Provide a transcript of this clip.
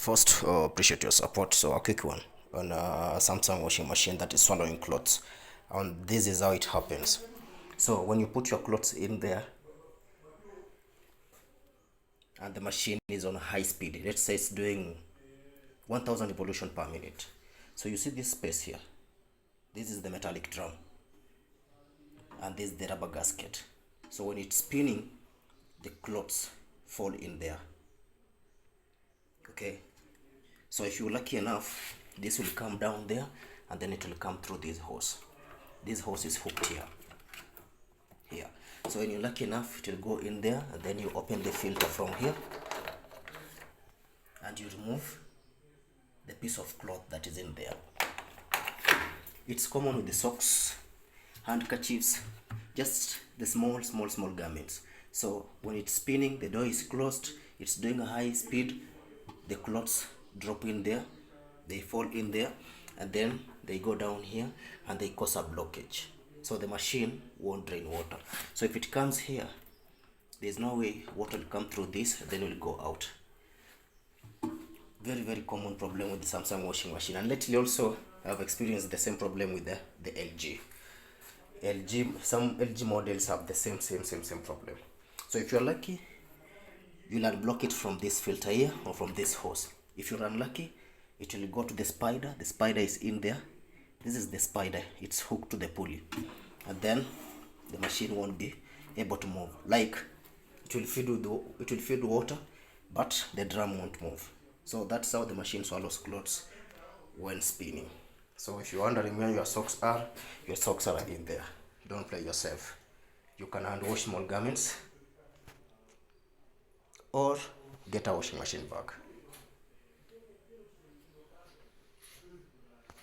First, appreciate your support. So a quick one on Samsung washing machine that is swallowing clothes, and this is how it happens. So when you put your clothes in there and the machine is on high speed, let's say it's doing 1000 revolution per minute. So you see this space here, this is the metallic drum and this is the rubber gasket. So when it's spinning, the clothes fall in there. Okay, so if you're lucky enough, this will come down there and then it will come through this hose. This hose is hooked here. So when you're lucky enough, it will go in there, and then you open the filter from here and you remove the piece of cloth that is in there. It's common with the socks, handkerchiefs, just the small garments. So when it's spinning, the door is closed, it's doing a high speed, the clothes drop in there, they fall in there, and then they go down here and they cause a blockage. So the machine won't drain water. So if it comes here, there's no way water will come through this, then will go out. Very common problem with the Samsung washing machine. And lately also I've experienced the same problem with the LG. Some LG models have the same problem. So if you're lucky, you'll unblock it from this filter here or from this hose. If you're unlucky, it will go to the spider. The spider is in there. This is the spider, it's hooked to the pulley, and then the machine won't be able to move. Like it will feed water, but the drum won't move. So that's how the machine swallows clothes when spinning. So if you're wondering where your socks are in there. Don't play yourself. You can hand wash small garments or get a washing machine bag.